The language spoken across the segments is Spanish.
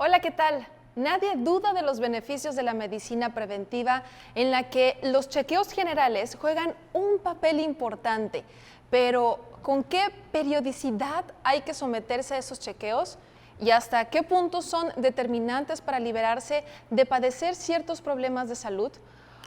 Hola, ¿qué tal? Nadie duda de los beneficios de la medicina preventiva en la que los chequeos generales juegan un papel importante, pero ¿con qué periodicidad hay que someterse a esos chequeos? ¿Y hasta qué puntos son determinantes para liberarse de padecer ciertos problemas de salud?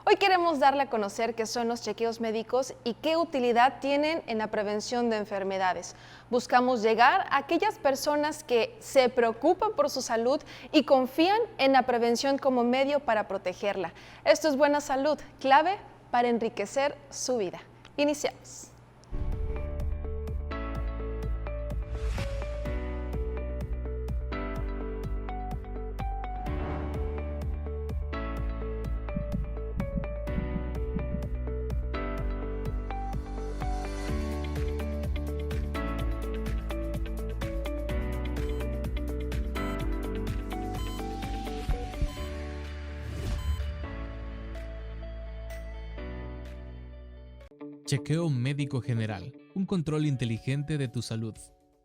Hoy queremos darle a conocer qué son los chequeos médicos y qué utilidad tienen en la prevención de enfermedades. Buscamos llegar a aquellas personas que se preocupan por su salud y confían en la prevención como medio para protegerla. Esto es Buena Salud, clave para enriquecer su vida. Iniciamos. Chequeo médico general, un control inteligente de tu salud.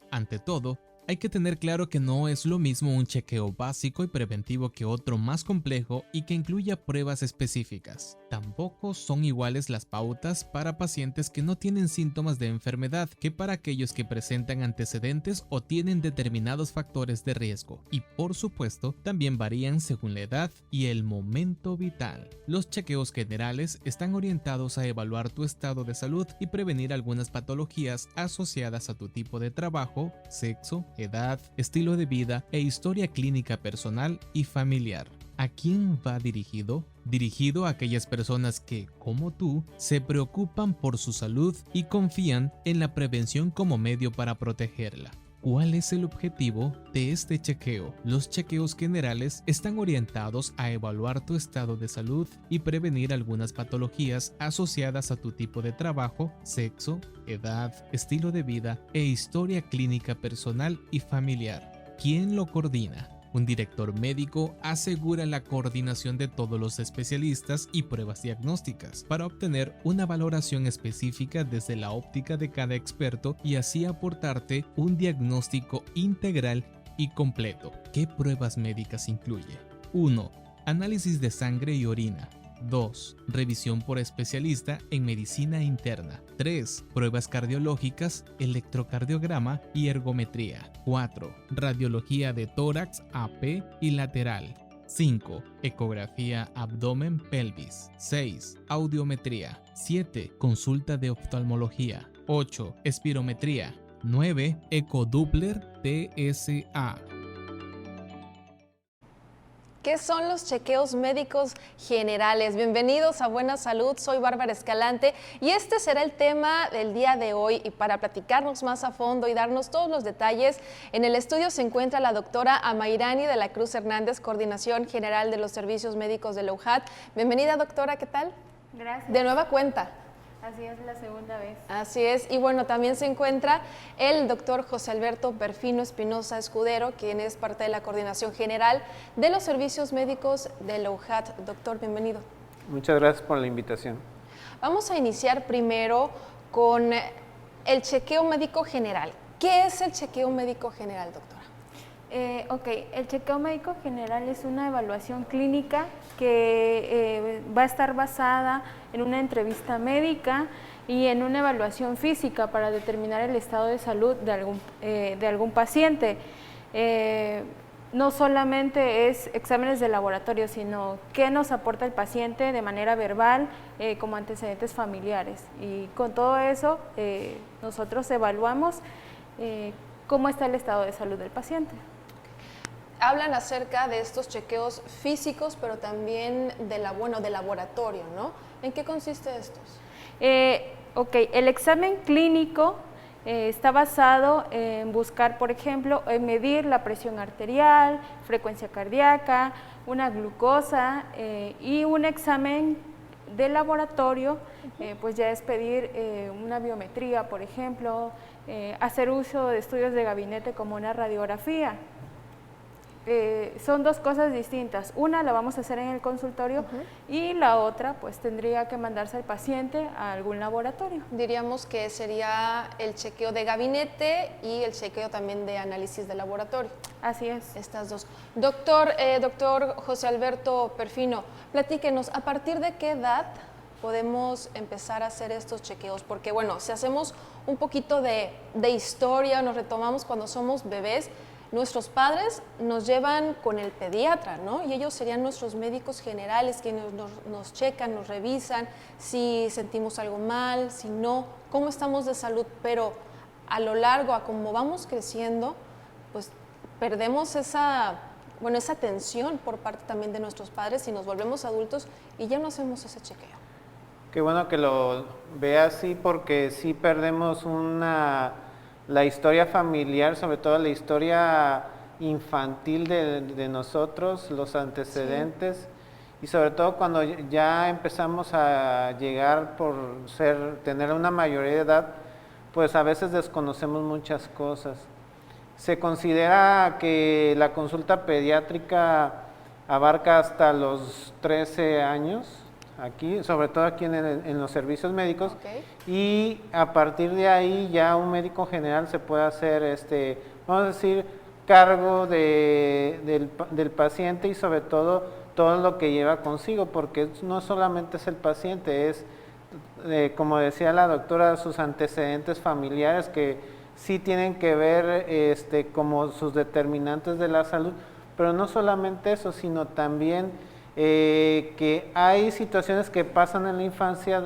Ante todo, hay que tener claro que no es lo mismo un chequeo básico y preventivo que otro más complejo y que incluya pruebas específicas. Tampoco son iguales las pautas para pacientes que no tienen síntomas de enfermedad que para aquellos que presentan antecedentes o tienen determinados factores de riesgo. Y por supuesto, también varían según la edad y el momento vital. Los chequeos generales están orientados a evaluar tu estado de salud y prevenir algunas patologías asociadas a tu tipo de trabajo, sexo, edad, estilo de vida e historia clínica personal y familiar. ¿A quién va dirigido? Dirigido a aquellas personas que, como tú, se preocupan por su salud y confían en la prevención como medio para protegerla. ¿Cuál es el objetivo de este chequeo? Los chequeos generales están orientados a evaluar tu estado de salud y prevenir algunas patologías asociadas a tu tipo de trabajo, sexo, edad, estilo de vida e historia clínica personal y familiar. ¿Quién lo coordina? Un director médico asegura la coordinación de todos los especialistas y pruebas diagnósticas para obtener una valoración específica desde la óptica de cada experto y así aportarte un diagnóstico integral y completo. ¿Qué pruebas médicas incluye? 1. Análisis de sangre y orina. 2. Revisión por especialista en medicina interna. 3. Pruebas cardiológicas, electrocardiograma y ergometría. 4. Radiología de tórax, AP y lateral. 5. Ecografía abdomen-pelvis. 6. Audiometría. 7. Consulta de oftalmología. 8. Espirometría. 9. Ecodoppler TSA. ¿Qué son los chequeos médicos generales? Bienvenidos a Buena Salud, soy Bárbara Escalante y este será el tema del día de hoy. Y para platicarnos más a fondo y darnos todos los detalles, en el estudio se encuentra la doctora Amairani de la Cruz Hernández, Coordinación General de los Servicios Médicos de la UJAT. Bienvenida, doctora, ¿qué tal? Gracias. De nueva cuenta. Así es, la segunda vez. Así es, y bueno, también se encuentra el doctor José Alberto Perfino Espinosa Escudero, quien es parte de la Coordinación General de los Servicios Médicos de la UJAT. Doctor, bienvenido. Muchas gracias por la invitación. Vamos a iniciar primero con el chequeo médico general. ¿Qué es el chequeo médico general, doctora? El chequeo médico general es una evaluación clínica que va a estar basada en una entrevista médica y en una evaluación física para determinar el estado de salud de algún paciente. No solamente es exámenes de laboratorio, sino qué nos aporta el paciente de manera verbal, como antecedentes familiares. Y con todo eso, nosotros evaluamos cómo está el estado de salud del paciente. Hablan acerca de estos chequeos físicos, pero también de laboratorio, ¿no? ¿En qué consiste estos? El examen clínico está basado en buscar, por ejemplo, en medir la presión arterial, frecuencia cardíaca, una glucosa y un examen de laboratorio, pues ya es pedir una biometría, por ejemplo, hacer uso de estudios de gabinete como una radiografía. son dos cosas distintas. Una la vamos a hacer en el consultorio y la otra pues tendría que mandarse al paciente a algún laboratorio. Diríamos que sería el chequeo de gabinete y el chequeo también de análisis de laboratorio. Así es. Estas dos. Doctor José Alberto Perfino, platíquenos, ¿a partir de qué edad podemos empezar a hacer estos chequeos? Porque bueno, si hacemos un poquito de historia, nos retomamos cuando somos bebés, nuestros padres nos llevan con el pediatra, ¿no? Y ellos serían nuestros médicos generales que nos checan, nos revisan, si sentimos algo mal, si no, cómo estamos de salud. Pero a lo largo, a cómo vamos creciendo, pues perdemos esa atención por parte también de nuestros padres y nos volvemos adultos y ya no hacemos ese chequeo. Qué bueno que lo vea así, porque sí perdemos la historia familiar, sobre todo la historia infantil de nosotros, los antecedentes, sí. Y sobre todo cuando ya empezamos a llegar por tener una mayoría de edad, pues a veces desconocemos muchas cosas. Se considera que la consulta pediátrica abarca hasta los 13 años, aquí, sobre todo aquí en los servicios médicos, okay. Y a partir de ahí ya un médico general se puede hacer, vamos a decir, cargo del paciente y sobre todo lo que lleva consigo, porque no solamente es el paciente, es, como decía la doctora, sus antecedentes familiares que sí tienen que ver como sus determinantes de la salud, pero no solamente eso, sino también que hay situaciones que pasan en la infancia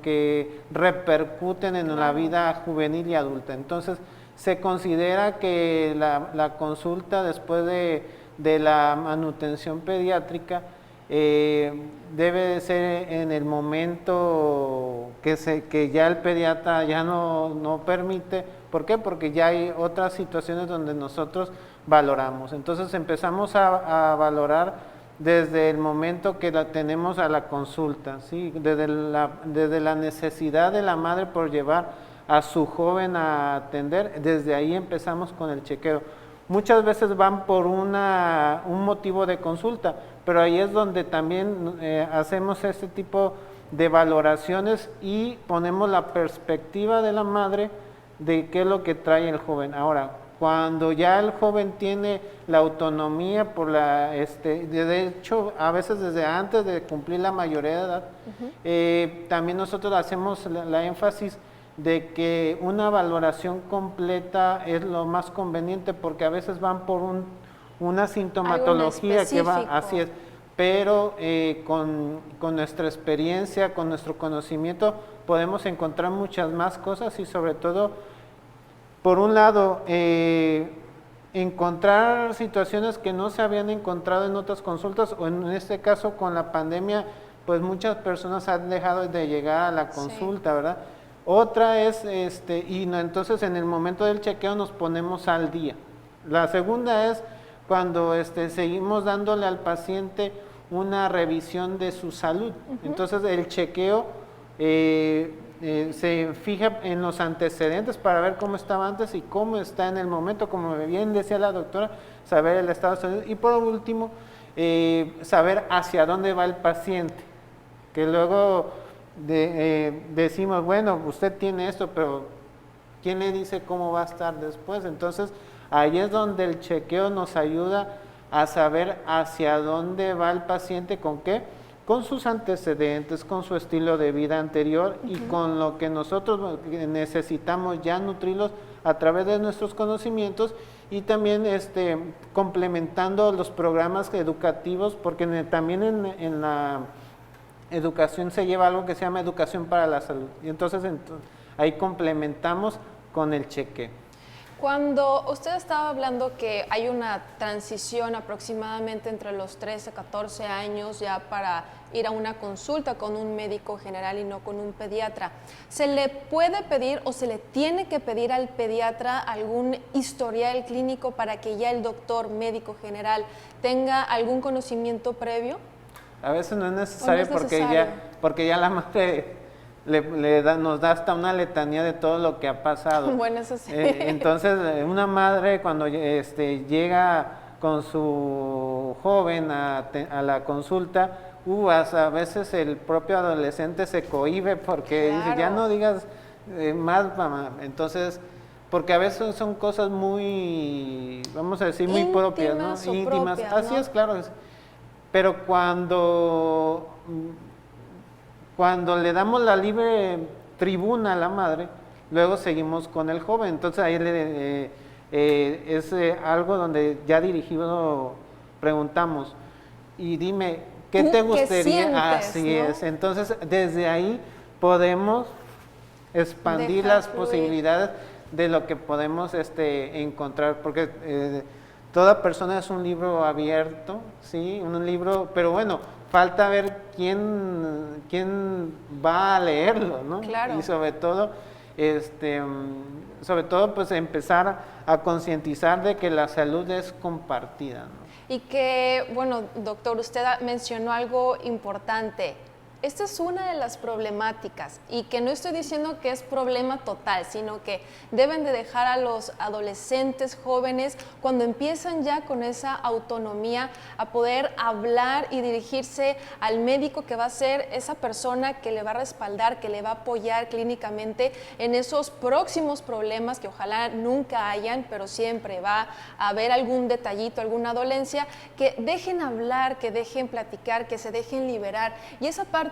que repercuten en la vida juvenil y adulta. Entonces, se considera que la consulta después de la manutención pediátrica debe de ser en el momento que ya el pediatra ya no permite. ¿Por qué? Porque ya hay otras situaciones donde nosotros valoramos. Entonces empezamos a valorar desde el momento que tenemos a la consulta, ¿sí? Desde la necesidad de la madre por llevar a su joven a atender, desde ahí empezamos con el chequeo. Muchas veces van por un motivo de consulta, pero ahí es donde también hacemos este tipo de valoraciones y ponemos la perspectiva de la madre de qué es lo que trae el joven. Ahora, cuando ya el joven tiene la autonomía de hecho, a veces desde antes de cumplir la mayoría de edad, también nosotros hacemos la énfasis de que una valoración completa es lo más conveniente, porque a veces van por una sintomatología que va, así es, pero con nuestra experiencia, con nuestro conocimiento, podemos encontrar muchas más cosas y sobre todo, por un lado, encontrar situaciones que no se habían encontrado en otras consultas, o en este caso con la pandemia, pues muchas personas han dejado de llegar a la consulta, sí. ¿Verdad? Otra es, entonces en el momento del chequeo nos ponemos al día. La segunda es cuando seguimos dándole al paciente una revisión de su salud. Entonces el chequeo se fija en los antecedentes para ver cómo estaba antes y cómo está en el momento, como bien decía la doctora, saber el estado de salud y por último saber hacia dónde va el paciente, que luego decimos, bueno, usted tiene esto, pero ¿quién le dice cómo va a estar después? Entonces ahí es donde el chequeo nos ayuda a saber hacia dónde va el paciente, con qué, con sus antecedentes, con su estilo de vida anterior y con lo que nosotros necesitamos ya nutrirlos a través de nuestros conocimientos y también complementando los programas educativos, porque también en la educación se lleva algo que se llama educación para la salud y entonces ahí complementamos con el chequeo. Cuando usted estaba hablando que hay una transición aproximadamente entre los 13, 14 años ya para ir a una consulta con un médico general y no con un pediatra, ¿se le puede pedir o se le tiene que pedir al pediatra algún historial clínico para que ya el doctor médico general tenga algún conocimiento previo? A veces no es necesario, porque ya la madre nos da hasta una letanía de todo lo que ha pasado. Bueno, eso sí. Entonces, una madre cuando llega con su joven a la consulta, hasta a veces el propio adolescente se cohíbe porque dice, ya no digas más, mamá. Entonces, porque a veces son cosas muy, vamos a decir, muy propias, ¿no? Íntimas. Propias, Así ¿no? es, claro. Pero cuando le damos la libre tribuna a la madre, luego seguimos con el joven. Entonces ahí es algo donde ya dirigido preguntamos, y dime, ¿qué te gustaría? Sientes, Así ¿no? es. Entonces desde ahí podemos expandir Dejar las fluir. posibilidades de lo que podemos encontrar, porque toda persona es un libro abierto, ¿sí? Un libro, pero bueno, falta ver quién va a leerlo, ¿no? Claro. Y sobre todo, pues empezar a concientizar de que la salud es compartida, ¿no? Y que, bueno, doctor, usted mencionó algo importante. Esta es una de las problemáticas, y que no estoy diciendo que es problema total, sino que deben de dejar a los adolescentes, jóvenes, cuando empiezan ya con esa autonomía, a poder hablar y dirigirse al médico que va a ser esa persona que le va a respaldar, que le va a apoyar clínicamente en esos próximos problemas que ojalá nunca hayan, pero siempre va a haber algún detallito, alguna dolencia, que dejen hablar, que dejen platicar, que se dejen liberar. Y esa parte,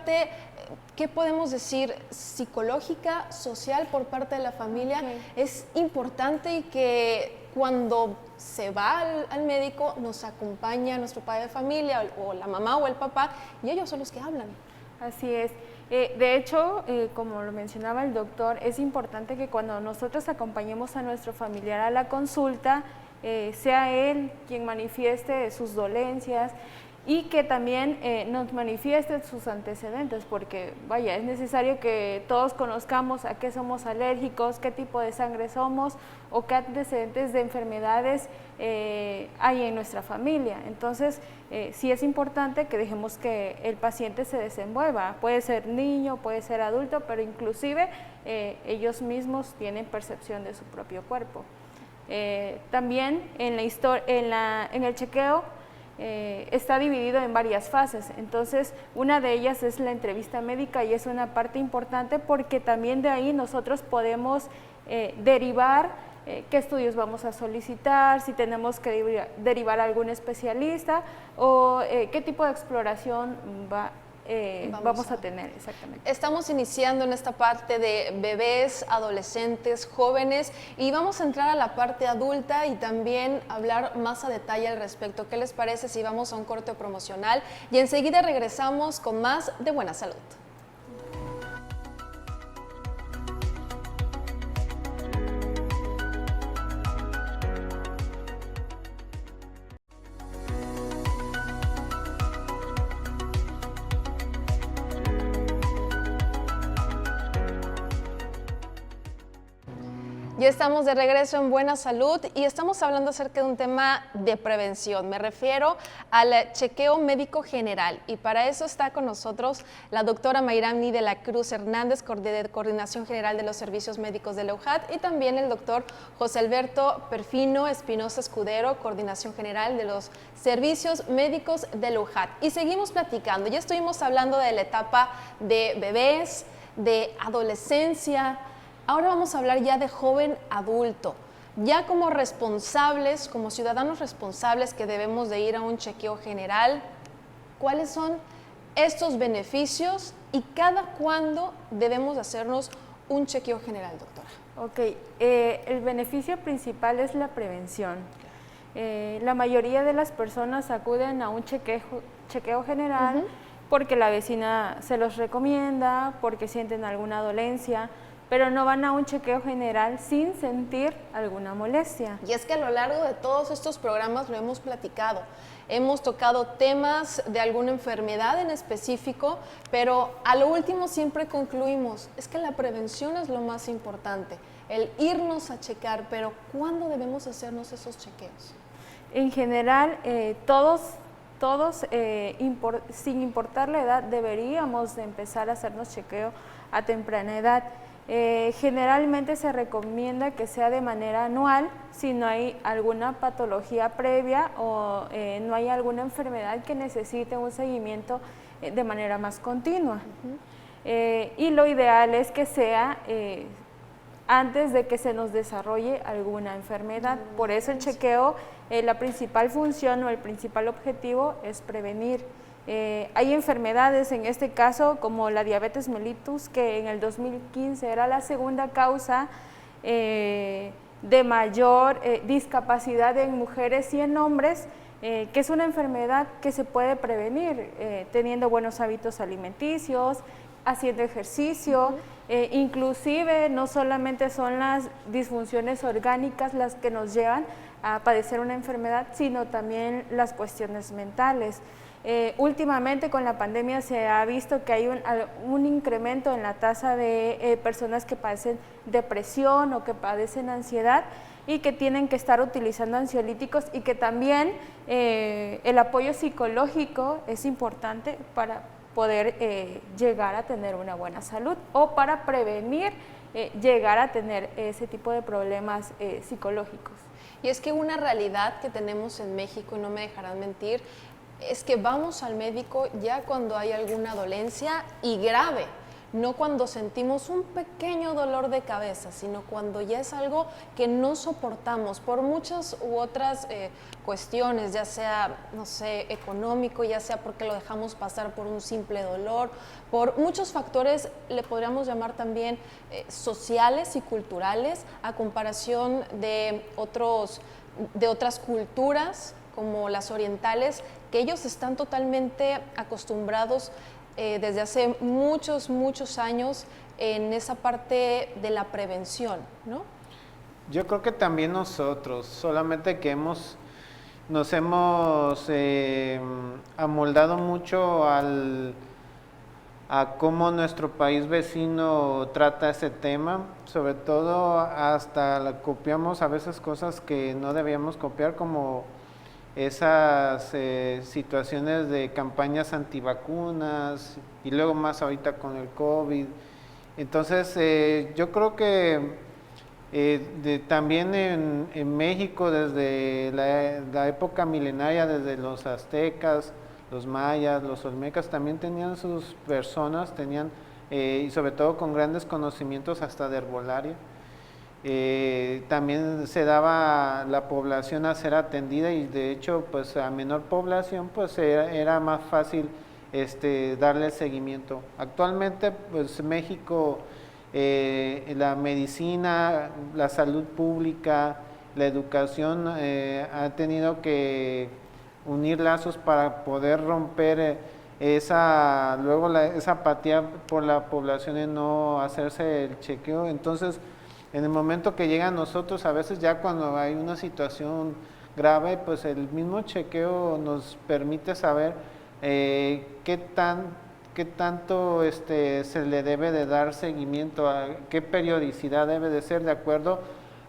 ¿qué podemos decir? Psicológica, social por parte de la familia, es importante, y que cuando se va al médico nos acompaña nuestro padre de familia o la mamá o el papá, y ellos son los que hablan. Así es. De hecho, como lo mencionaba el doctor, es importante que cuando nosotros acompañemos a nuestro familiar a la consulta, sea él quien manifieste sus dolencias, y que también nos manifieste sus antecedentes, porque vaya, es necesario que todos conozcamos a qué somos alérgicos, qué tipo de sangre somos, o qué antecedentes de enfermedades hay en nuestra familia. Entonces, sí es importante que dejemos que el paciente se desenvuelva. Puede ser niño, puede ser adulto, pero inclusive ellos mismos tienen percepción de su propio cuerpo. También en el chequeo está dividido en varias fases. Entonces, una de ellas es la entrevista médica, y es una parte importante porque también de ahí nosotros podemos derivar qué estudios vamos a solicitar, si tenemos que derivar a algún especialista, o qué tipo de exploración vamos a tener exactamente. Estamos iniciando en esta parte de bebés, adolescentes, jóvenes, y vamos a entrar a la parte adulta y también hablar más a detalle al respecto. ¿Qué les parece si vamos a un corte promocional y enseguida regresamos con más de Buena Salud? Ya estamos de regreso en Buena Salud y estamos hablando acerca de un tema de prevención. Me refiero al chequeo médico general, y para eso está con nosotros la doctora Mayrani de la Cruz Hernández, de Coordinación General de los Servicios Médicos de la UJAT, y también el doctor José Alberto Perfino Espinosa Escudero, Coordinación General de los Servicios Médicos de la UJAT. Y seguimos platicando. Ya estuvimos hablando de la etapa de bebés, de adolescencia. Ahora vamos a hablar ya de joven adulto, ya como responsables, como ciudadanos responsables que debemos de ir a un chequeo general. ¿Cuáles son estos beneficios y cada cuándo debemos hacernos un chequeo general, doctora? Ok, el beneficio principal es la prevención. La mayoría de las personas acuden a un chequeo general porque la vecina se los recomienda, porque sienten alguna dolencia, pero no van a un chequeo general sin sentir alguna molestia. Y es que a lo largo de todos estos programas lo hemos platicado. Hemos tocado temas de alguna enfermedad en específico, pero a lo último siempre concluimos, es que la prevención es lo más importante, el irnos a checar, pero ¿cuándo debemos hacernos esos chequeos? En general, todos, sin importar la edad, deberíamos de empezar a hacernos chequeo a temprana edad. Generalmente se recomienda que sea de manera anual si no hay alguna patología previa o no hay alguna enfermedad que necesite un seguimiento de manera más continua. Y lo ideal es que sea antes de que se nos desarrolle alguna enfermedad. Por eso el chequeo, la principal función o el principal objetivo es prevenir. Hay enfermedades, en este caso, como la diabetes mellitus, que en el 2015 era la segunda causa de mayor discapacidad en mujeres y en hombres, que es una enfermedad que se puede prevenir teniendo buenos hábitos alimenticios, haciendo ejercicio, inclusive no solamente son las disfunciones orgánicas las que nos llevan a padecer una enfermedad, sino también las cuestiones mentales. Últimamente con la pandemia se ha visto que hay un incremento en la tasa de personas que padecen depresión o que padecen ansiedad y que tienen que estar utilizando ansiolíticos, y que también el apoyo psicológico es importante para poder llegar a tener una buena salud o para prevenir llegar a tener ese tipo de problemas psicológicos. Y es que una realidad que tenemos en México, y no me dejarán mentir, es que vamos al médico ya cuando hay alguna dolencia y grave, no cuando sentimos un pequeño dolor de cabeza, sino cuando ya es algo que no soportamos por muchas u otras cuestiones, ya sea, no sé, económico, ya sea porque lo dejamos pasar por un simple dolor, por muchos factores, le podríamos llamar también sociales y culturales, a comparación de otras culturas como las orientales, que ellos están totalmente acostumbrados desde hace muchos años en esa parte de la prevención, ¿no? Yo creo que también nosotros, solamente que nos hemos amoldado mucho a cómo nuestro país vecino trata ese tema, sobre todo hasta copiamos a veces cosas que no debíamos copiar, como esas situaciones de campañas antivacunas y luego más ahorita con el COVID. Entonces yo creo que también en México desde la época milenaria, desde los aztecas, los mayas, los olmecas, también tenían sus personas, y sobre todo con grandes conocimientos hasta de herbolaria. También se daba la población a ser atendida, y de hecho pues a menor población pues era más fácil darle seguimiento. Actualmente pues México, la medicina, la salud pública, la educación ha tenido que unir lazos para poder romper esa apatía por la población en no hacerse el chequeo. Entonces en el momento que llega a nosotros, a veces ya cuando hay una situación grave, pues el mismo chequeo nos permite saber qué tanto se le debe de dar seguimiento, a qué periodicidad debe de ser de acuerdo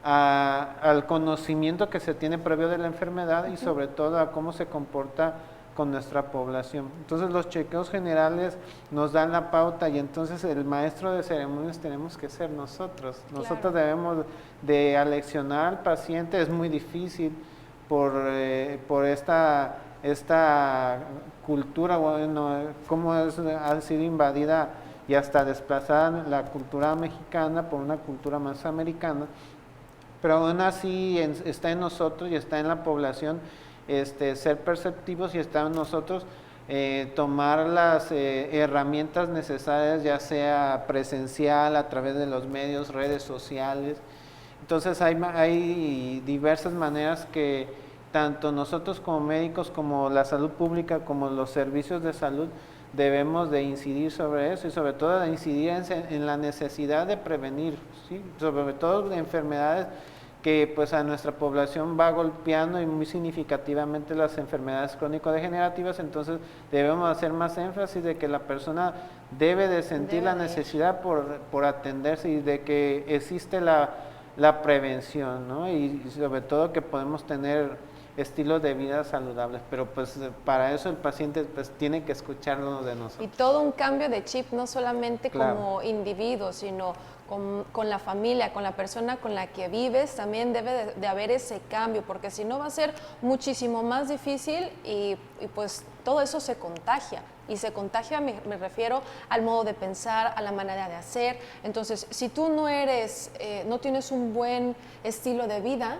al conocimiento que se tiene previo de la enfermedad y sobre todo a cómo se comporta con nuestra población. Entonces los chequeos generales nos dan la pauta, y entonces el maestro de ceremonias tenemos que ser nosotros. Claro. Nosotros debemos de aleccionar al paciente. Es muy difícil por esta cultura, bueno, cómo ha sido invadida y hasta desplazada la cultura mexicana por una cultura más americana, pero aún así está en nosotros y está en la población ser perceptivos, y está en nosotros tomar las herramientas necesarias, ya sea presencial, a través de los medios, redes sociales. Entonces hay diversas maneras que tanto nosotros como médicos, como la salud pública, como los servicios de salud, debemos de incidir sobre eso, y sobre todo de incidir en la necesidad de prevenir, ¿sí? Sobre todo de enfermedades que pues a nuestra población va golpeando, y muy significativamente las enfermedades crónico-degenerativas. Entonces debemos hacer más énfasis de que la persona debe de sentir la necesidad por atenderse, y de que existe la prevención, ¿no? Y sobre todo que podemos tener estilos de vida saludables, pero pues para eso el paciente pues tiene que escucharnos de nosotros. Y todo un cambio de chip, no solamente Claro. como individuo, sino con la familia, con la persona con la que vives, también debe de haber ese cambio, porque si no va a ser muchísimo más difícil y pues todo eso se contagia. Y se contagia, me refiero al modo de pensar, a la manera de hacer. Entonces, si tú no tienes un buen estilo de vida,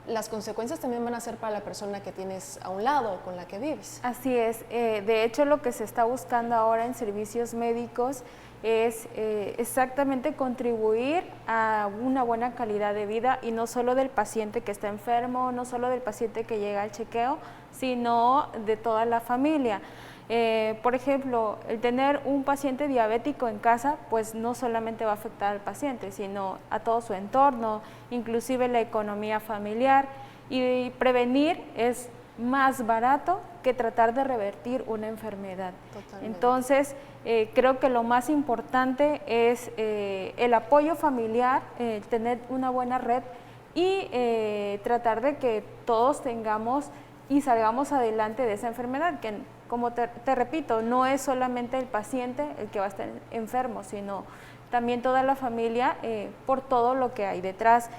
las consecuencias también van a ser para la persona que tienes a un lado, con la que vives. Así es. De hecho, lo que se está buscando ahora en servicios médicos es exactamente contribuir a una buena calidad de vida, y no solo del paciente que está enfermo, no solo del paciente que llega al chequeo, sino de toda la familia. Por ejemplo, el tener un paciente diabético en casa, pues no solamente va a afectar al paciente, sino a todo su entorno, inclusive la economía familiar, y prevenir es más barato que tratar de revertir una enfermedad. Totalmente. Entonces, creo que lo más importante es el apoyo familiar, tener una buena red y tratar de que todos tengamos y salgamos adelante de esa enfermedad, que como te repito, no es solamente el paciente el que va a estar enfermo, sino también toda la familia por todo lo que hay detrás.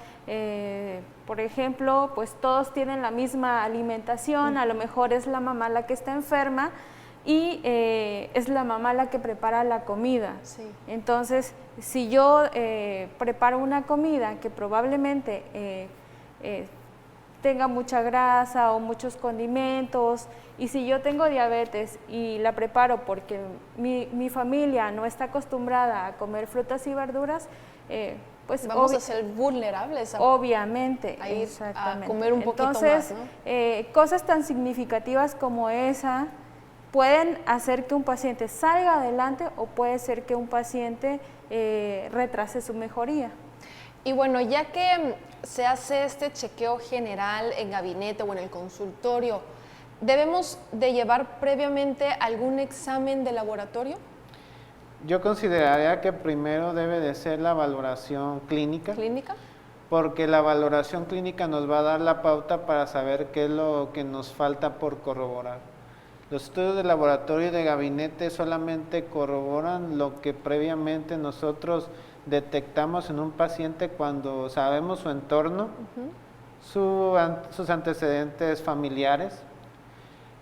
Por ejemplo, pues todos tienen la misma alimentación, a lo mejor es la mamá la que está enferma y es la mamá la que prepara la comida. Sí. Entonces, si yo preparo una comida que probablemente tenga mucha grasa o muchos condimentos, y si yo tengo diabetes y la preparo porque mi familia no está acostumbrada a comer frutas y verduras, pues Vamos a ser vulnerables obviamente, a ir a exactamente. comer un poquito Entonces, más, ¿no? Cosas tan significativas como esa pueden hacer que un paciente salga adelante, o puede ser que un paciente retrase su mejoría. Y bueno, ya que se hace este chequeo general en gabinete o en el consultorio, ¿debemos de llevar previamente algún examen de laboratorio? Yo consideraría que primero debe de ser la valoración clínica, ¿Clínica? porque la valoración clínica nos va a dar la pauta para saber qué es lo que nos falta por corroborar. Los estudios de laboratorio y de gabinete solamente corroboran lo que previamente nosotros detectamos en un paciente cuando sabemos su entorno, sus antecedentes familiares,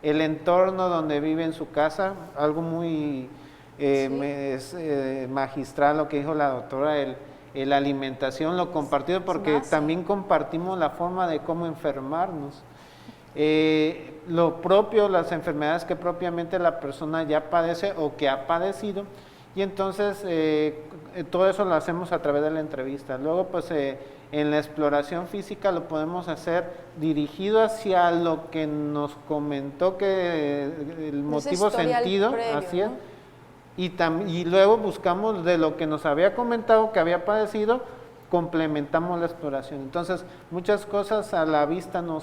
el entorno donde vive en su casa, algo muy magistral lo que dijo la doctora, la alimentación, lo compartido, porque también compartimos la forma de cómo enfermarnos. Lo propio, las enfermedades que propiamente la persona ya padece o que ha padecido, y entonces todo eso lo hacemos a través de la entrevista. Luego pues en la exploración física lo podemos hacer dirigido hacia lo que nos comentó que el motivo sentido, previo, así es, ¿no? y luego buscamos de lo que nos había comentado que había padecido, complementamos la exploración. Entonces, muchas cosas a la vista no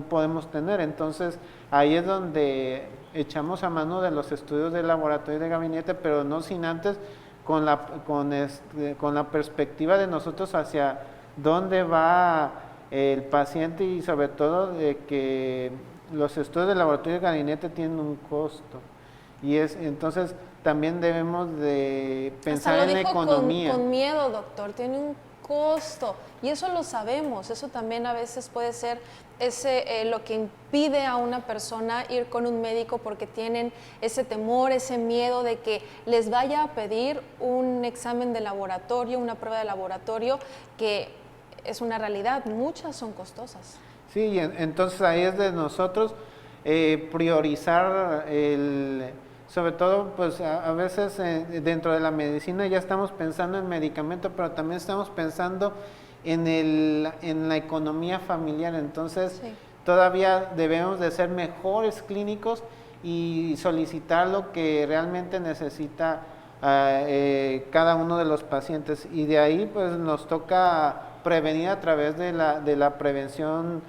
podemos tener. Entonces, ahí es donde echamos a mano de los estudios de laboratorio y de gabinete, pero no sin antes con la perspectiva de nosotros hacia dónde va el paciente, y sobre todo de que los estudios de laboratorio y de gabinete tienen un costo. Y entonces también debemos de pensar en la economía. Con miedo, doctor, tiene un costo, y eso lo sabemos. Eso también a veces puede ser lo que impide a una persona ir con un médico, porque tienen ese temor, ese miedo de que les vaya a pedir un examen de laboratorio, una prueba de laboratorio, que es una realidad, muchas son costosas. Sí, entonces ahí es de nosotros priorizar sobre todo, pues a veces dentro de la medicina ya estamos pensando en medicamento, pero también estamos pensando en la economía familiar. Entonces, todavía debemos de ser mejores clínicos y solicitar lo que realmente necesita cada uno de los pacientes. Y de ahí, pues nos toca prevenir a través de la prevención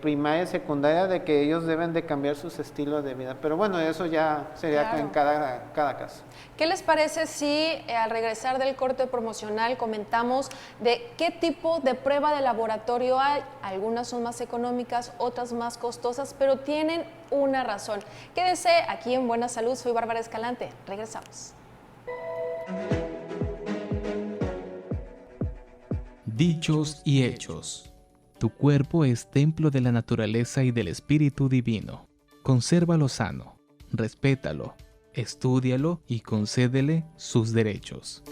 primaria y secundaria de que ellos deben de cambiar sus estilos de vida. Pero bueno, eso ya sería Claro. en cada caso. ¿Qué les parece si al regresar del corte promocional comentamos de qué tipo de prueba de laboratorio hay? Algunas son más económicas, otras más costosas, pero tienen una razón. Quédese aquí en Buena Salud, soy Bárbara Escalante. Regresamos. Dichos y hechos. Tu cuerpo es templo de la naturaleza y del Espíritu Divino. Consérvalo sano, respétalo, estúdialo y concédele sus derechos.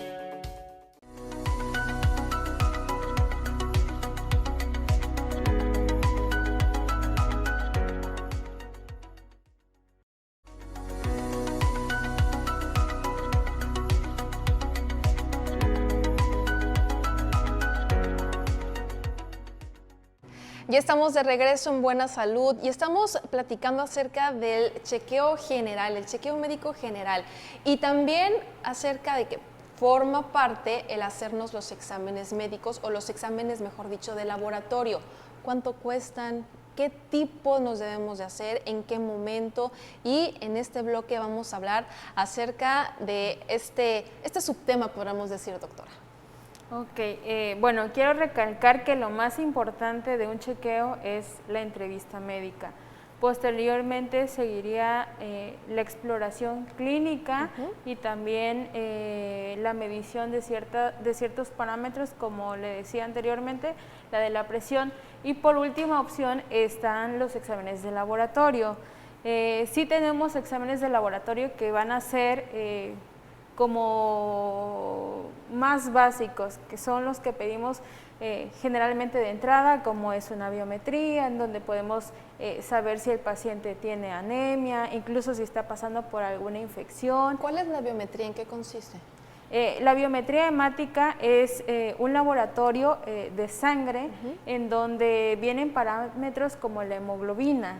Ya estamos de regreso en Buena Salud y estamos platicando acerca del chequeo general, el chequeo médico general, y también acerca de que forma parte el hacernos los exámenes médicos o los exámenes, mejor dicho, de laboratorio. ¿Cuánto cuestan? ¿Qué tipo nos debemos de hacer? ¿En qué momento? Y en este bloque vamos a hablar acerca de este subtema, podríamos decir, doctora. Ok, bueno, quiero recalcar que lo más importante de un chequeo es la entrevista médica. Posteriormente seguiría la exploración clínica y también la medición de ciertos parámetros, como le decía anteriormente, la de la presión. Y por última opción están los exámenes de laboratorio. Sí tenemos exámenes de laboratorio que van a ser como más básicos, que son los que pedimos generalmente de entrada, como es una biometría, en donde podemos saber si el paciente tiene anemia, incluso si está pasando por alguna infección. ¿Cuál es la biometría? ¿En qué consiste? La biometría hemática es un laboratorio de sangre en donde vienen parámetros como la hemoglobina,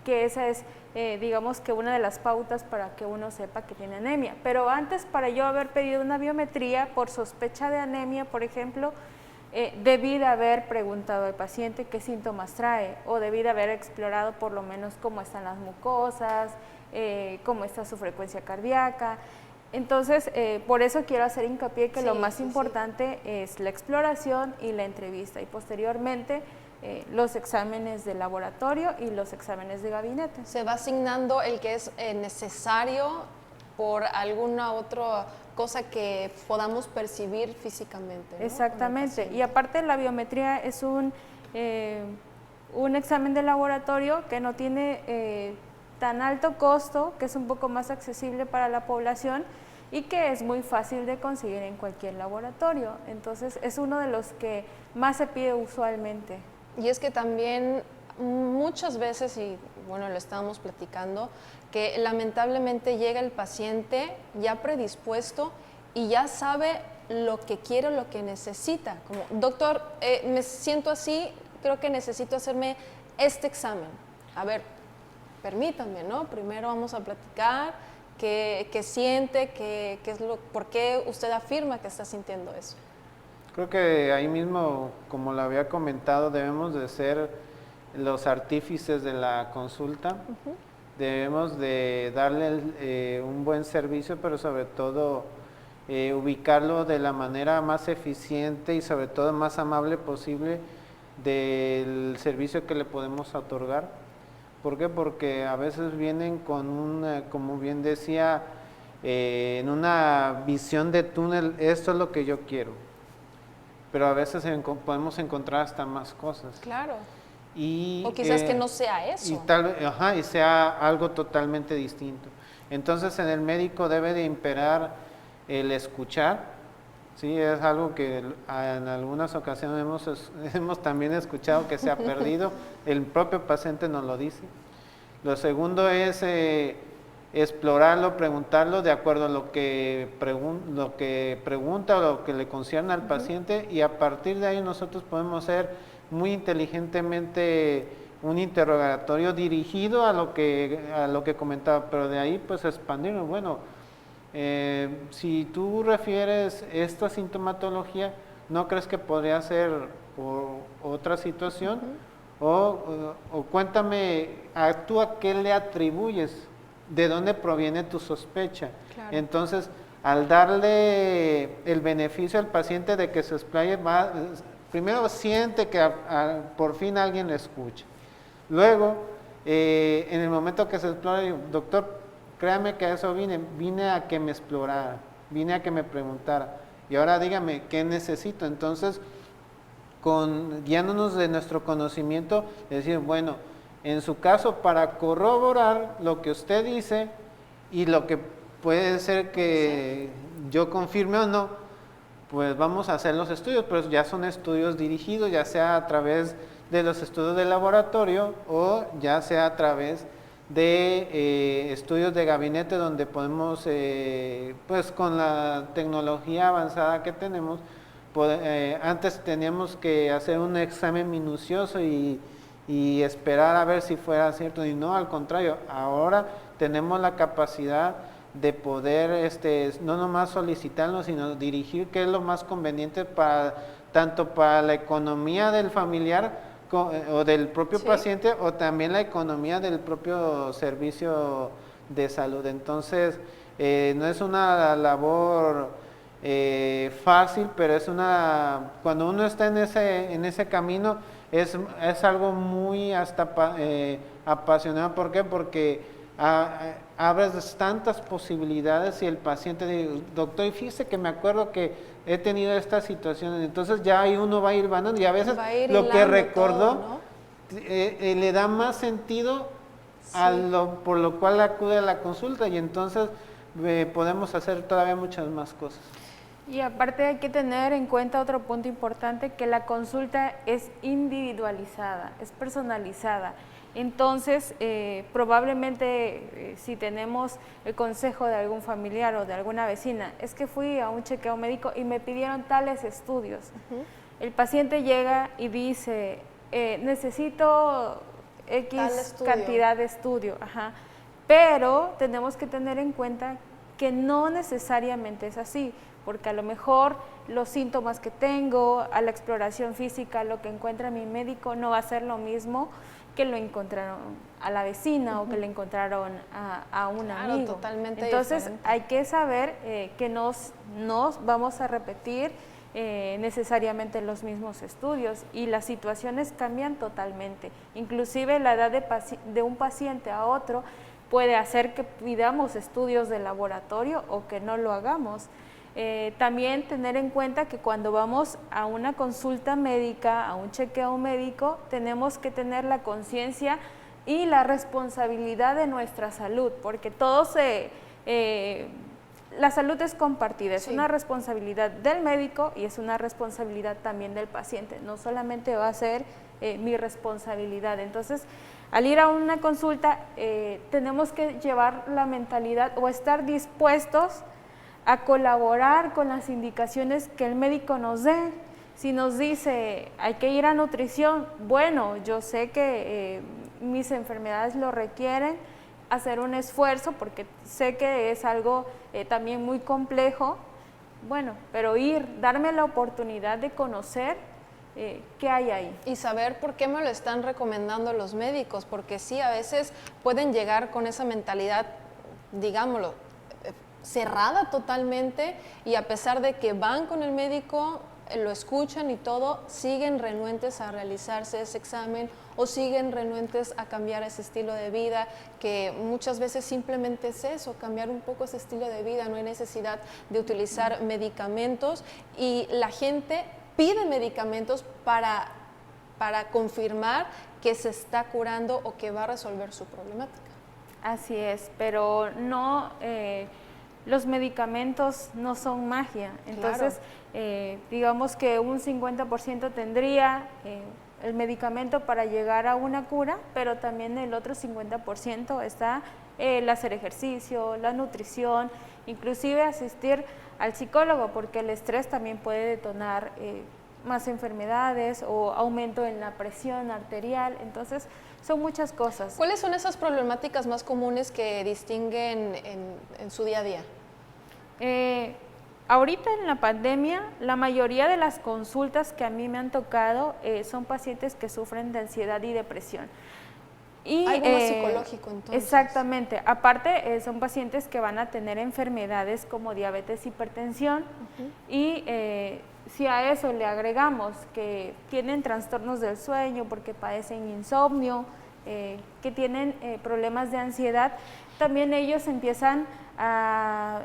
que esa es, digamos que una de las pautas para que uno sepa que tiene anemia. Pero antes, para yo haber pedido una biometría por sospecha de anemia, por ejemplo, debí de haber preguntado al paciente qué síntomas trae, o debí de haber explorado por lo menos cómo están las mucosas, cómo está su frecuencia cardíaca. Entonces, por eso quiero hacer hincapié que lo más importante es la exploración y la entrevista, y posteriormente los exámenes de laboratorio y los exámenes de gabinete. Se va asignando el que es necesario por alguna otra cosa que podamos percibir físicamente, ¿no? Exactamente, y aparte la biometría es un examen de laboratorio que no tiene tan alto costo, que es un poco más accesible para la población y que es muy fácil de conseguir en cualquier laboratorio. Entonces es uno de los que más se pide usualmente. Y es que también muchas veces, y bueno, lo estábamos platicando, que lamentablemente llega el paciente ya predispuesto y ya sabe lo que quiere o lo que necesita. Como, doctor, me siento así, creo que necesito hacerme este examen. A ver, permítanme, ¿no? Primero vamos a platicar qué siente, por qué usted afirma que está sintiendo eso. Creo que ahí mismo, como lo había comentado, debemos de ser los artífices de la consulta. Debemos de darle un buen servicio, pero sobre todo ubicarlo de la manera más eficiente y sobre todo más amable posible del servicio que le podemos otorgar. ¿Por qué? Porque a veces vienen con como bien decía, en una visión de túnel, esto es lo que yo quiero. Pero a veces podemos encontrar hasta más cosas. Claro. Y, o quizás que no sea eso. Y sea algo totalmente distinto. Entonces en el médico debe de imperar el escuchar. Sí, es algo que en algunas ocasiones hemos también escuchado que se ha perdido. El propio paciente nos lo dice. Lo segundo es explorarlo, preguntarlo de acuerdo a lo que pregunta o lo que le concierne al paciente, y a partir de ahí nosotros podemos hacer muy inteligentemente un interrogatorio dirigido a lo que comentaba, pero de ahí pues expandirlo. Bueno, si tú refieres esta sintomatología, ¿no crees que podría ser por otra situación? O cuéntame, ¿tú a qué le atribuyes? ¿De dónde proviene tu sospecha? Claro. Entonces, al darle el beneficio al paciente de que se explaye, primero siente que por fin alguien le escucha. Luego, en el momento que se explora, digo, doctor, créame que a eso vine a que me explorara, vine a que me preguntara. Y ahora dígame, ¿qué necesito? Entonces, guiándonos de nuestro conocimiento, decir, bueno, en su caso, para corroborar lo que usted dice y lo que puede ser que yo confirme o no, pues vamos a hacer los estudios, pero ya son estudios dirigidos, ya sea a través de los estudios de laboratorio o ya sea a través de estudios de gabinete donde podemos, pues con la tecnología avanzada que tenemos, antes teníamos que hacer un examen minucioso y esperar a ver si fuera cierto, y no, al contrario, ahora tenemos la capacidad de poder no nomás solicitarlo, sino dirigir qué es lo más conveniente tanto para la economía del familiar o del propio paciente, o también la economía del propio servicio de salud. Entonces, no es una labor fácil, pero cuando uno está en ese camino, es algo muy apasionado. ¿Por qué? Porque abres tantas posibilidades y el paciente dice, doctor, fíjese que me acuerdo que he tenido esta situación, entonces ya ahí uno va a ir vanando y a veces lo que recordó todo, ¿no? Le da más sentido por lo cual acude a la consulta, y entonces podemos hacer todavía muchas más cosas. Y aparte hay que tener en cuenta otro punto importante, que la consulta es individualizada, es personalizada. Entonces, probablemente si tenemos el consejo de algún familiar o de alguna vecina, es que fui a un chequeo médico y me pidieron tales estudios. El paciente llega y dice, necesito X cantidad de estudio, pero tenemos que tener en cuenta que no necesariamente es así, porque a lo mejor los síntomas que tengo, a la exploración física, lo que encuentra mi médico no va a ser lo mismo que lo encontraron a la vecina o que le encontraron a un amigo. Totalmente Entonces diferente. hay que saber que no vamos a repetir necesariamente los mismos estudios, y las situaciones cambian totalmente. Inclusive la edad de un paciente a otro puede hacer que pidamos estudios de laboratorio o que no lo hagamos. También tener en cuenta que cuando vamos a una consulta médica, a un chequeo médico, tenemos que tener la conciencia y la responsabilidad de nuestra salud, porque la salud es compartida, es una responsabilidad del médico y es una responsabilidad también del paciente, no solamente va a ser mi responsabilidad. Entonces, al ir a una consulta, tenemos que llevar la mentalidad o estar dispuestos a colaborar con las indicaciones que el médico nos dé. Si nos dice, hay que ir a nutrición, bueno, yo sé que mis enfermedades lo requieren, hacer un esfuerzo, porque sé que es algo también muy complejo, bueno, pero darme la oportunidad de conocer qué hay ahí. Y saber por qué me lo están recomendando los médicos, porque sí, a veces pueden llegar con esa mentalidad, digámoslo, cerrada totalmente, y a pesar de que van con el médico, lo escuchan y todo, siguen renuentes a realizarse ese examen o siguen renuentes a cambiar ese estilo de vida, que muchas veces simplemente es eso, cambiar un poco ese estilo de vida, no hay necesidad de utilizar medicamentos, y la gente pide medicamentos para confirmar que se está curando o que va a resolver su problemática. Así es, pero no... los medicamentos no son magia, entonces digamos que un 50% tendría el medicamento para llegar a una cura, pero también el otro 50% está el hacer ejercicio, la nutrición, inclusive asistir al psicólogo, porque el estrés también puede detonar más enfermedades o aumento en la presión arterial. Entonces son muchas cosas. ¿Cuáles son esas problemáticas más comunes que distinguen en su día a día? Ahorita en la pandemia, la mayoría de las consultas que a mí me han tocado son pacientes que sufren de ansiedad y depresión. Y, algo más psicológico, entonces. Exactamente. Aparte, son pacientes que van a tener enfermedades como diabetes, hipertensión, y si a eso le agregamos que tienen trastornos del sueño porque padecen insomnio, que tienen problemas de ansiedad, también ellos empiezan a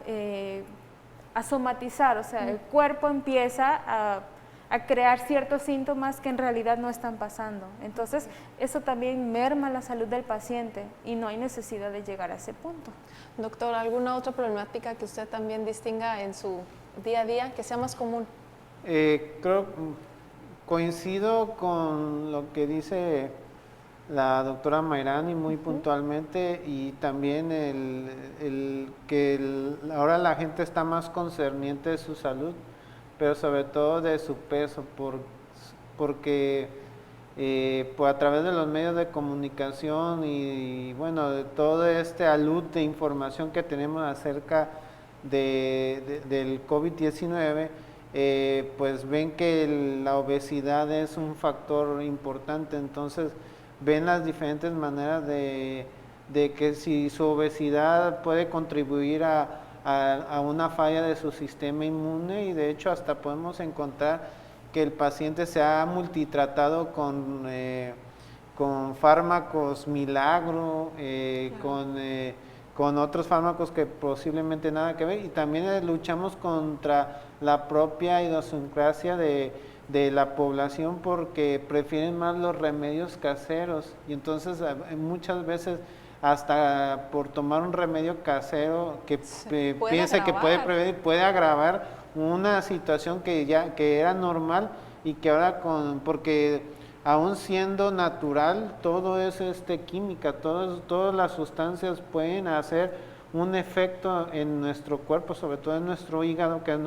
somatizar, o sea, el cuerpo empieza a crear ciertos síntomas que en realidad no están pasando. Entonces, eso también merma la salud del paciente y no hay necesidad de llegar a ese punto. Doctor, ¿alguna otra problemática que usted también distinga en su día a día, que sea más común? Creo, coincido con lo que dice la doctora Mayrani muy puntualmente, y también ahora la gente está más concerniente de su salud, pero sobre todo de su peso, porque pues a través de los medios de comunicación y bueno, de todo este alud de información que tenemos acerca del COVID-19, pues ven que la obesidad es un factor importante. Entonces ven las diferentes maneras de que si su obesidad puede contribuir a una falla de su sistema inmune, y de hecho hasta podemos encontrar que el paciente se ha multitratado con fármacos milagro, con otros fármacos que posiblemente nada que ver, y también luchamos contra la propia idiosincrasia de la población, porque prefieren más los remedios caseros, y entonces muchas veces hasta por tomar un remedio casero que piensa que puede prevenir, puede agravar una situación que era normal, y que ahora porque aún siendo natural, todo es química, todas las sustancias pueden hacer un efecto en nuestro cuerpo, sobre todo en nuestro hígado, que es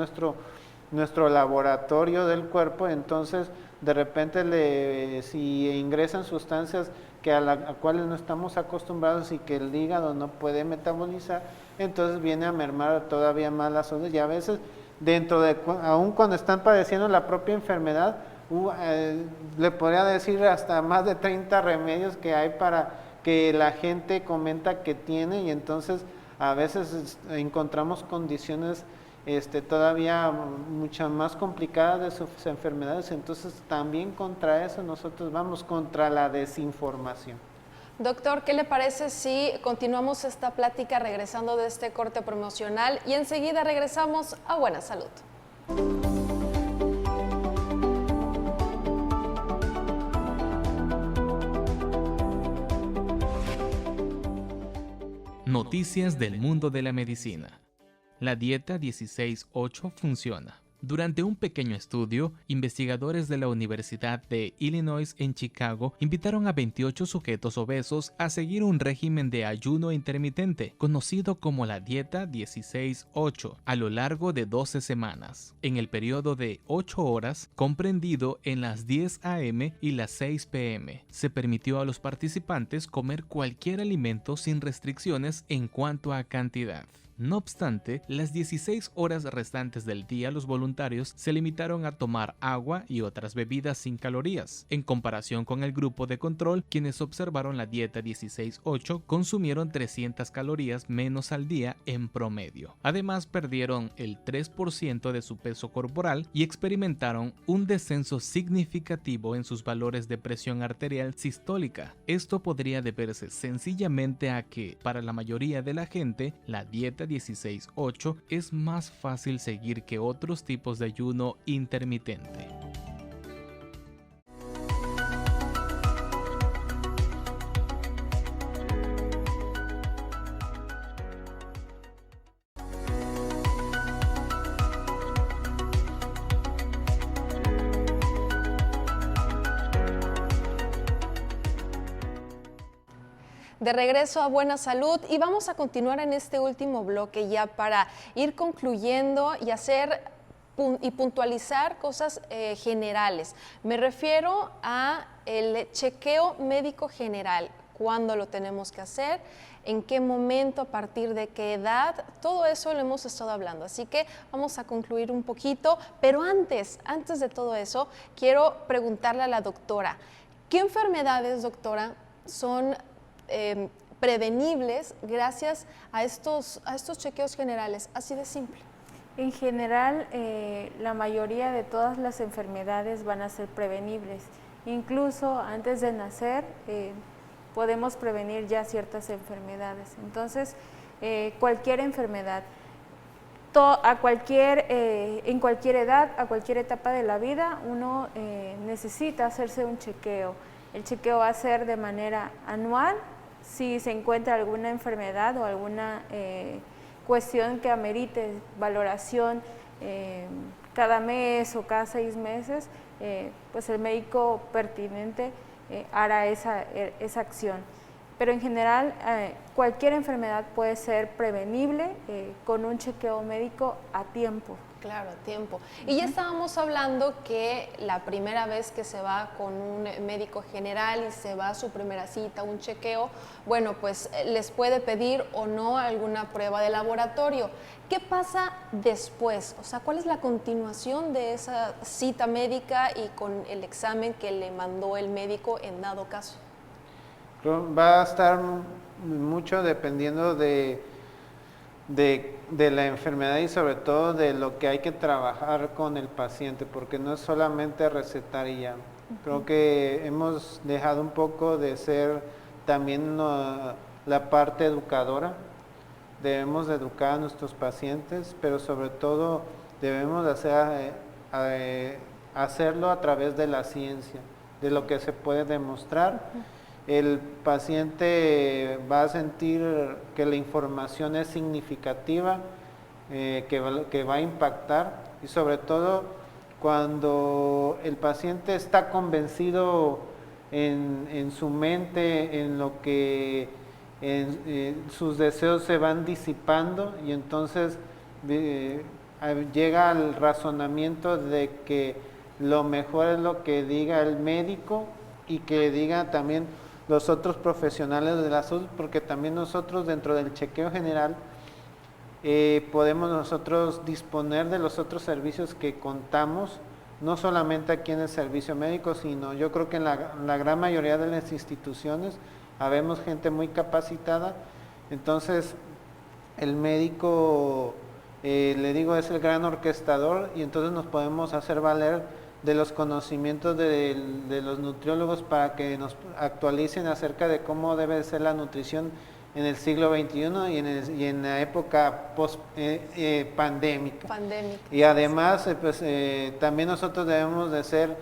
nuestro laboratorio del cuerpo. Entonces de repente si ingresan sustancias a cuales no estamos acostumbrados y que el hígado no puede metabolizar, entonces viene a mermar todavía más las ondas, y a veces aún cuando están padeciendo la propia enfermedad, le podría decir hasta más de 30 remedios que hay para que la gente comenta que tiene, y entonces a veces encontramos condiciones todavía mucho más complicadas de sus enfermedades. Entonces también contra eso nosotros vamos, contra la desinformación. Doctor, ¿qué le parece si continuamos esta plática regresando de este corte promocional y enseguida regresamos a Buena Salud? Noticias del mundo de la medicina. La dieta 16-8 funciona. Durante un pequeño estudio, investigadores de la Universidad de Illinois en Chicago invitaron a 28 sujetos obesos a seguir un régimen de ayuno intermitente, conocido como la dieta 16-8, a lo largo de 12 semanas, en el periodo de 8 horas, comprendido en las 10 a.m. y las 6 p.m. Se permitió a los participantes comer cualquier alimento sin restricciones en cuanto a cantidad. No obstante, las 16 horas restantes del día los voluntarios se limitaron a tomar agua y otras bebidas sin calorías. En comparación con el grupo de control, quienes observaron la dieta 16-8 consumieron 300 calorías menos al día en promedio. Además, perdieron el 3% de su peso corporal y experimentaron un descenso significativo en sus valores de presión arterial sistólica. Esto podría deberse sencillamente a que, para la mayoría de la gente, la dieta 16-8 es más fácil seguir que otros tipos de ayuno intermitente. De regreso a Buena Salud, y vamos a continuar en este último bloque ya para ir concluyendo y hacer y puntualizar cosas generales. Me refiero a el chequeo médico general. cuándo lo tenemos que hacer, en qué momento, a partir de qué edad, todo eso lo hemos estado hablando. Así que vamos a concluir un poquito, pero antes de todo eso, quiero preguntarle a la doctora, ¿qué enfermedades, doctora, son prevenibles gracias a estos chequeos generales? Así de simple. En general, la mayoría de todas las enfermedades van a ser prevenibles. Incluso antes de nacer, podemos prevenir ya ciertas enfermedades. Entonces, cualquier enfermedad, en cualquier edad, a cualquier etapa de la vida, uno necesita hacerse un chequeo. El chequeo va a ser de manera anual. Si se encuentra alguna enfermedad o alguna cuestión que amerite valoración cada mes o cada 6 meses, pues el médico pertinente hará esa acción. Pero en general, cualquier enfermedad puede ser prevenible con un chequeo médico a tiempo. Claro, a tiempo. Y ya estábamos hablando que la primera vez que se va con un médico general y se va a su primera cita, un chequeo, bueno, pues les puede pedir o no alguna prueba de laboratorio. ¿Qué pasa después? O sea, ¿cuál es la continuación de esa cita médica y con el examen que le mandó el médico en dado caso? Va a estar mucho dependiendo de la enfermedad y sobre todo de lo que hay que trabajar con el paciente, porque no es solamente recetar y ya. Creo que hemos dejado un poco de ser también la parte educadora. Debemos de educar a nuestros pacientes, pero sobre todo debemos de hacerlo a través de la ciencia, de lo que se puede demostrar. El paciente va a sentir que la información es significativa, que va a impactar, y sobre todo cuando el paciente está convencido en su mente, en lo que sus deseos se van disipando, y entonces llega al razonamiento de que lo mejor es lo que diga el médico y que diga también los otros profesionales de la salud, porque también nosotros dentro del chequeo general podemos nosotros disponer de los otros servicios que contamos, no solamente aquí en el servicio médico, sino yo creo que en la gran mayoría de las instituciones habemos gente muy capacitada. Entonces el médico, le digo, es el gran orquestador, y entonces nos podemos hacer valer de los conocimientos de los nutriólogos para que nos actualicen acerca de cómo debe ser la nutrición en el siglo XXI y en la época pandémica. Y además, también nosotros debemos de ser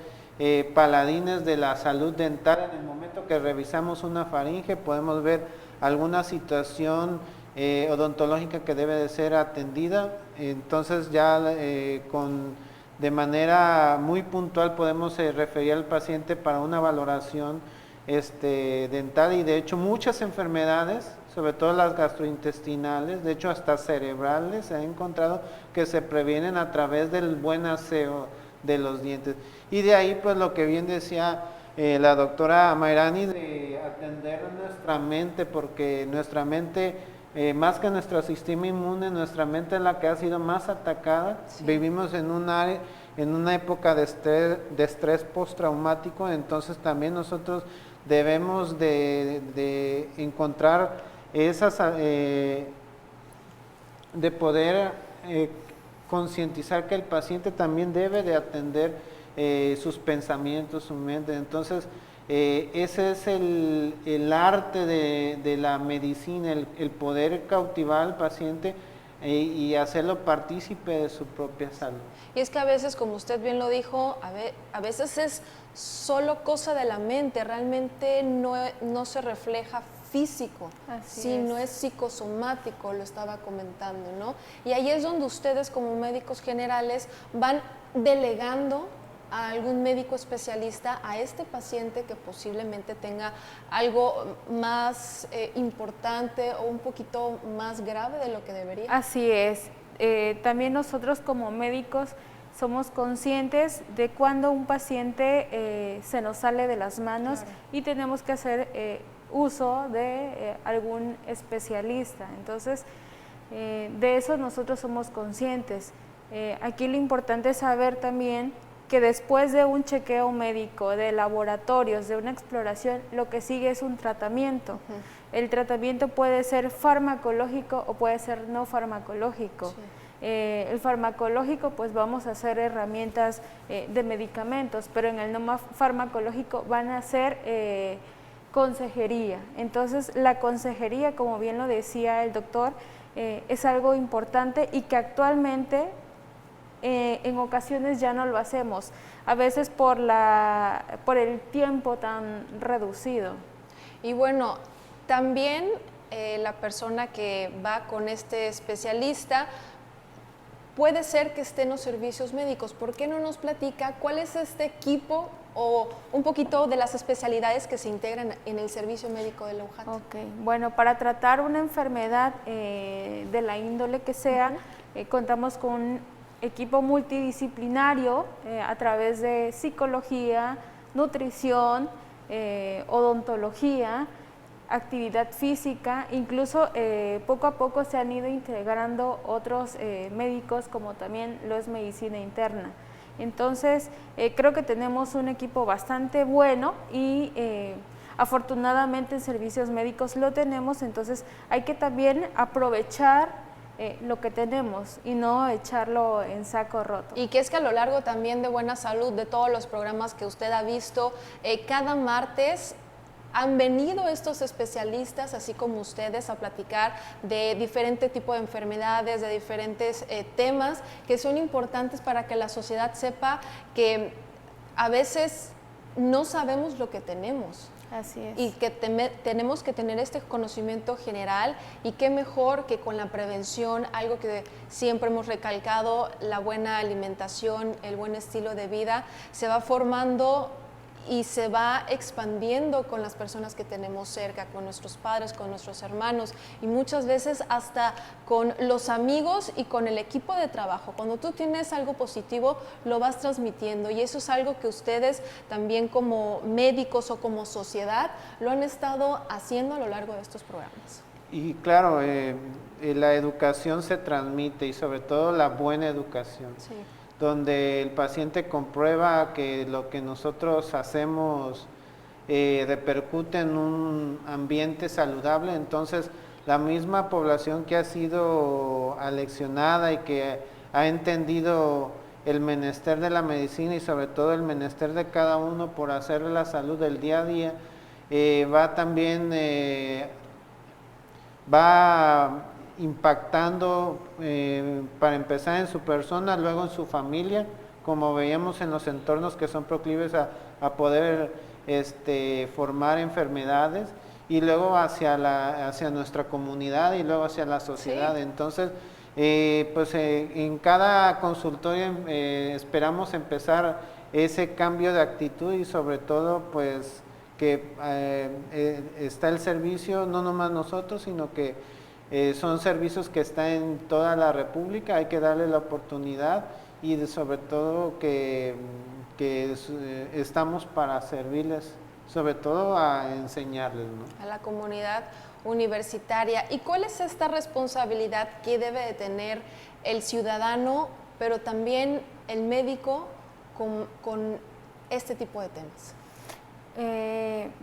paladines de la salud dental. En el momento que revisamos una faringe podemos ver alguna situación odontológica que debe de ser atendida. Entonces ya de manera muy puntual podemos referir al paciente para una valoración dental, y de hecho muchas enfermedades, sobre todo las gastrointestinales, de hecho hasta cerebrales, se ha encontrado que se previenen a través del buen aseo de los dientes. Y de ahí pues lo que bien decía la doctora Mayrani, de atender nuestra mente, porque nuestra mente, más que nuestro sistema inmune, nuestra mente es la que ha sido más atacada. Sí. Vivimos en una época de estrés postraumático, entonces también nosotros debemos de encontrar esas, de poder concientizar que el paciente también debe de atender sus pensamientos, su mente. Entonces ese es el arte de la medicina, el poder cautivar al paciente y hacerlo partícipe de su propia salud. Y es que a veces, como usted bien lo dijo, a veces es solo cosa de la mente, realmente no se refleja físico, sino es psicosomático, lo estaba comentando, ¿no? Y ahí es donde ustedes como médicos generales van delegando a algún médico especialista a este paciente que posiblemente tenga algo más importante o un poquito más grave de lo que debería. Así es. También nosotros como médicos somos conscientes de cuando un paciente se nos sale de las manos, claro, y tenemos que hacer uso de algún especialista. Entonces, de eso nosotros somos conscientes. Aquí lo importante es saber también que después de un chequeo médico, de laboratorios, de una exploración, lo que sigue es un tratamiento. El tratamiento puede ser farmacológico o puede ser no farmacológico. Sí. El farmacológico, pues vamos a hacer herramientas de medicamentos, pero en el no farmacológico van a ser consejería. Entonces, la consejería, como bien lo decía el doctor, es algo importante y que actualmente en ocasiones ya no lo hacemos, a veces por el tiempo tan reducido. Y bueno, también la persona que va con este especialista puede ser que esté en los servicios médicos. ¿Por qué no nos platica cuál es este equipo o un poquito de las especialidades que se integran en el servicio médico de la UJAT? Okay. Bueno, para tratar una enfermedad de la índole que sea, contamos con un equipo multidisciplinario a través de psicología, nutrición, odontología, actividad física, incluso poco a poco se han ido integrando otros médicos, como también lo es medicina interna. Entonces, creo que tenemos un equipo bastante bueno y afortunadamente en servicios médicos lo tenemos, entonces hay que también aprovechar lo que tenemos y no echarlo en saco roto. Y que es que a lo largo también de Buena Salud, de todos los programas que usted ha visto, cada martes han venido estos especialistas, así como ustedes, a platicar de diferente tipo de enfermedades, de diferentes temas que son importantes para que la sociedad sepa que a veces no sabemos lo que tenemos. Así es. Y que tenemos que tener este conocimiento general, y qué mejor que con la prevención, algo que siempre hemos recalcado, la buena alimentación, el buen estilo de vida, se va formando y se va expandiendo con las personas que tenemos cerca, con nuestros padres, con nuestros hermanos y muchas veces hasta con los amigos y con el equipo de trabajo. Cuando tú tienes algo positivo, lo vas transmitiendo, y eso es algo que ustedes también como médicos o como sociedad lo han estado haciendo a lo largo de estos programas. Y claro, la educación se transmite, y sobre todo la buena educación. Sí. Donde el paciente comprueba que lo que nosotros hacemos repercute en un ambiente saludable. Entonces, la misma población que ha sido aleccionada y que ha entendido el menester de la medicina y sobre todo el menester de cada uno por hacer la salud del día a día, va también impactando para empezar en su persona, luego en su familia, como veíamos en los entornos que son proclives a poder formar enfermedades, y luego hacia nuestra comunidad y luego hacia la sociedad. Sí. Entonces, en cada consultorio esperamos empezar ese cambio de actitud, y sobre todo pues que está el servicio, no nomás nosotros, sino que son servicios que están en toda la República, hay que darle la oportunidad, y sobre todo que estamos para servirles, sobre todo a enseñarles, ¿no? A la comunidad universitaria. ¿Y cuál es esta responsabilidad que debe de tener el ciudadano, pero también el médico con este tipo de temas?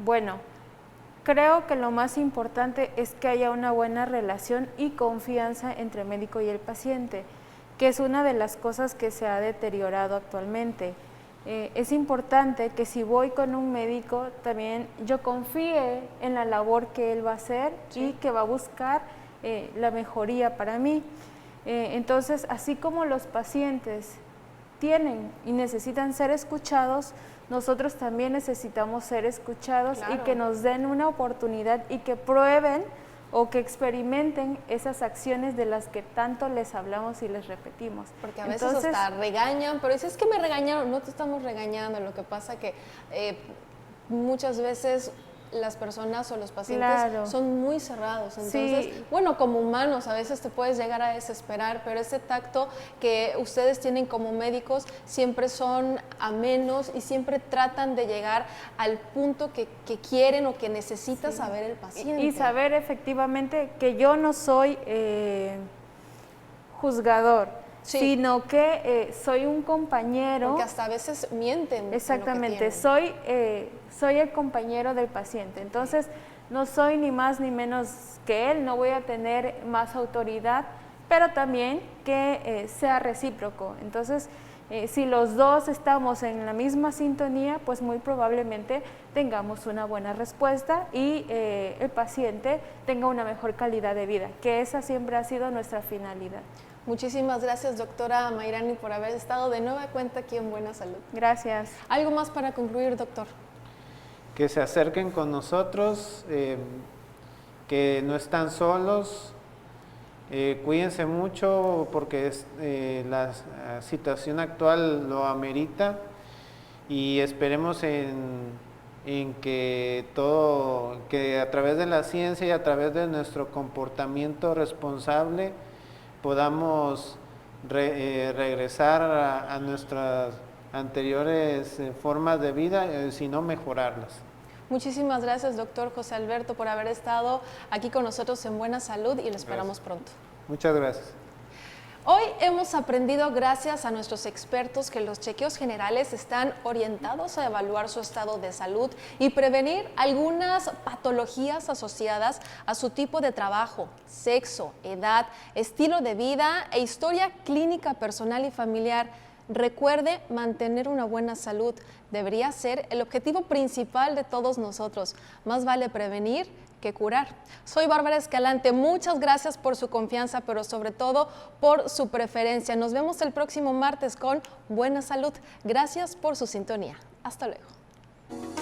Bueno, creo que lo más importante es que haya una buena relación y confianza entre el médico y el paciente, que es una de las cosas que se ha deteriorado actualmente. Es importante que si voy con un médico, también yo confíe en la labor que él va a hacer, sí, y que va a buscar la mejoría para mí. Entonces, así como los pacientes tienen y necesitan ser escuchados, nosotros también necesitamos ser escuchados. Claro. Y que nos den una oportunidad y que prueben o que experimenten esas acciones de las que tanto les hablamos y les repetimos. Porque a veces hasta regañan, pero dices, es que me regañaron. No te estamos regañando, lo que pasa que muchas veces las personas o los pacientes Claro. son muy cerrados. Entonces, Sí. bueno, como humanos a veces te puedes llegar a desesperar, pero ese tacto que ustedes tienen como médicos siempre son amenos y siempre tratan de llegar al punto que quieren o que necesita saber el paciente. Y saber efectivamente que yo no soy juzgador, Sí. sino que soy un compañero. Porque hasta a veces mienten. en lo que Exactamente, tienen. soy el compañero del paciente, entonces no soy ni más ni menos que él, no voy a tener más autoridad, pero también que sea recíproco. Entonces, si los dos estamos en la misma sintonía, pues muy probablemente tengamos una buena respuesta y el paciente tenga una mejor calidad de vida, que esa siempre ha sido nuestra finalidad. Muchísimas gracias, doctora Mayrani, por haber estado de nueva cuenta aquí en Buena Salud. Gracias. ¿Algo más para concluir, doctor? Que se acerquen con nosotros, que no están solos, cuídense mucho porque la situación actual lo amerita y esperemos en que que a través de la ciencia y a través de nuestro comportamiento responsable podamos regresar a nuestras anteriores formas de vida, sino mejorarlas. Muchísimas gracias, doctor José Alberto, por haber estado aquí con nosotros en Buena Salud y lo esperamos pronto. Muchas gracias. Hoy hemos aprendido, gracias a nuestros expertos, que los chequeos generales están orientados a evaluar su estado de salud y prevenir algunas patologías asociadas a su tipo de trabajo, sexo, edad, estilo de vida e historia clínica personal y familiar. Recuerde, mantener una buena salud debería ser el objetivo principal de todos nosotros. Más vale prevenir que curar. Soy Bárbara Escalante, muchas gracias por su confianza, pero sobre todo por su preferencia. Nos vemos el próximo martes con Buena Salud. Gracias por su sintonía. Hasta luego.